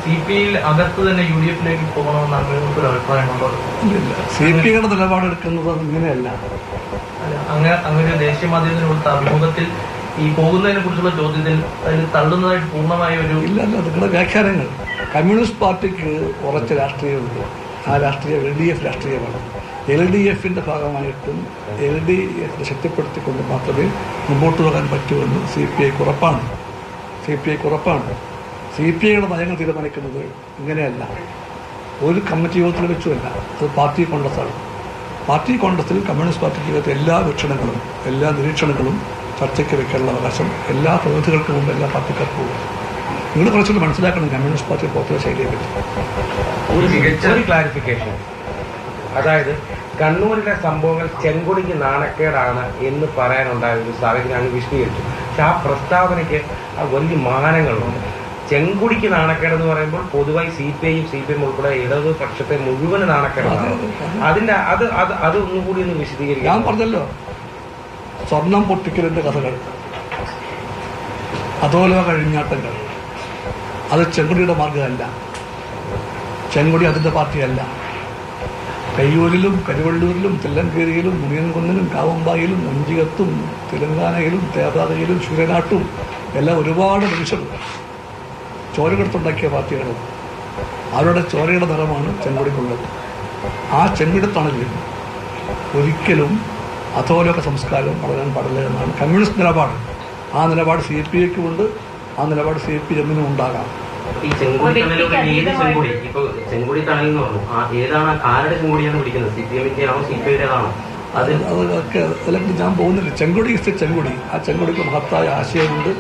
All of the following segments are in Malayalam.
CPI അകത്ത് തന്നെ UDF പോകണമെന്നാണ് ഒരു അഭിപ്രായമുണ്ടോ? CPIയുടെ നിലപാടെടുക്കുന്നത് ഇങ്ങനെയല്ല. അങ്ങനെ ദേശീയ മാധ്യമത്തിന് കൊടുത്ത അഭിമുഖത്തിൽ ഈ പോകുന്നതിനെ കുറിച്ചുള്ള ചോദ്യത്തിൽ അതിൽ തള്ളുന്നതായിട്ട് പൂർണ്ണമായ ഒരു ഇല്ല. നിങ്ങളുടെ വ്യാഖ്യാനങ്ങൾ. കമ്മ്യൂണിസ്റ്റ് പാർട്ടിക്ക് ഉറച്ച രാഷ്ട്രീയമുണ്ട്. ആ രാഷ്ട്രീയം LDF രാഷ്ട്രീയമാണ്. LDFന്റെ ഭാഗമായിട്ടും LDF ശക്തിപ്പെടുത്തിക്കൊണ്ട് മാത്രമേ മുമ്പോട്ട് പോകാൻ പറ്റുമെന്ന് CPIക്ക് ഉറപ്പാണ്. CPIയുടെ നയങ്ങൾ തീരുമാനിക്കുന്നത് ഇങ്ങനെയല്ല. ഒരു കമ്മിറ്റി യോഗത്തിൽ വെച്ചുമല്ല, അത് പാർട്ടി കോൺഗ്രസ്സാണ്. പാർട്ടി കോൺഗ്രസിൽ കമ്മ്യൂണിസ്റ്റ് പാർട്ടിക്ക് എല്ലാ വീക്ഷണങ്ങളും എല്ലാ നിരീക്ഷണങ്ങളും ചർച്ചയ്ക്ക് വെക്കാനുള്ള അവകാശം എല്ലാ പ്രതിനിധികൾക്കും മുമ്പ് എല്ലാ പാർട്ടിക്കാർക്കും പോകും. നിങ്ങൾ കുറച്ചുകൂടി മനസ്സിലാക്കണം കമ്മ്യൂണിസ്റ്റ് പാർട്ടി പ്രവർത്തന ശൈലിയെ പറ്റി. ഒരു ക്ലാരിഫിക്കേഷൻ, അതായത് കണ്ണൂരിലെ സംഭവങ്ങൾ ചെങ്കൊടിക്ക് നാണക്കേടാണ് എന്ന് പറയാനുണ്ടായ ഒരു സാഹചര്യം വിശദീകരിച്ചു. പക്ഷെ ആ പ്രസ്താവനയ്ക്ക് വലിയ മാനങ്ങളുണ്ട്. ചെങ്കൊടിക്ക് നാണക്കേടെന്ന് പറയുമ്പോൾ പൊതുവായി CPIയും ഉൾപ്പെടെ ഇടതുപക്ഷത്തെ മുഴുവൻ നാണക്കേടാണ്. അതിന്റെ അത് ഒന്നുകൂടി ഒന്ന് വിശദീകരിക്കാം. ഞാൻ പറഞ്ഞല്ലോ, സ്വർണം പൊട്ടിക്കലിന്റെ കഥകൾ, അധോലോക കഴിഞ്ഞാട്ടങ്ങൾ, അത് ചെങ്കൊടിയുടെ മാർഗമല്ല. ചെങ്കൊടി അതിന്റെ പാർട്ടിയല്ല. കയ്യൂരിലും കരുവള്ളൂരിലും തില്ലങ്കേരിയിലും മുനിയൻകുന്നിലും കാവമ്പായിലും മഞ്ചികത്തും തെലങ്കാനയിലും തേതാതയിലും ശൂരനാട്ടും എല്ലാം ഒരുപാട് മനുഷ്യർ ചോരകെടുത്തുണ്ടാക്കിയ പാർട്ടികളും അവരുടെ ചോരയുടെ നിറമാണ് ചെങ്കൊടിക്കുള്ളത്. ആ ചെങ്കൊടി തണലിൽ ഒരിക്കലും അധോലോക സംസ്കാരം വളരാൻ പാടില്ല എന്നാണ് കമ്മ്യൂണിസ്റ്റ് നിലപാട്. ആ നിലപാട് CPIക്കുമുണ്ട്, ആ നിലപാട് CPMനും ഉണ്ടാകാം. ഈ ചെങ്കൊടി തണൽ എന്ന് പറഞ്ഞു, ഏതാണ് ആരുടെ ചെങ്കൊടിയാണ് പിടിക്കുന്നത്? CPMന്റെ ആണോ CPIയുടെ ആണോ? അതൊക്കെ അതിലേക്ക് ഞാൻ പോകുന്നില്ല. ചെങ്കൊടി ഇസ് ചെങ്കൊടി. ആ ചെങ്കൊടിക്ക് മഹത്തായ ആശയമുണ്ട്,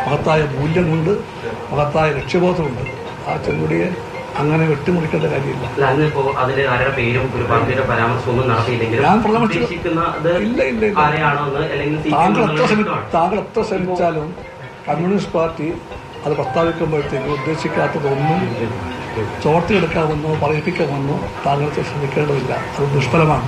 മഹത്തായ മൂല്യമുണ്ട്, മഹത്തായ ലക്ഷ്യബോധമുണ്ട്. ആ ചെങ്കൊടിയെ അങ്ങനെ വെട്ടിമുറിക്കേണ്ട കാര്യമില്ല. ഞാൻ താങ്കൾ എത്ര ശ്രമിച്ചാലും കമ്മ്യൂണിസ്റ്റ് പാർട്ടി അത് പ്രസ്താവിക്കുമ്പോഴത്തേക്ക് ഉദ്ദേശിക്കാത്തതൊന്നും ചോർത്തിയെടുക്കാമെന്നോ പറയിപ്പിക്കാമെന്നോ താങ്കൾക്ക് ശ്രമിക്കേണ്ടതില്ല. അത് ദുഷ്ഫലമാണ്.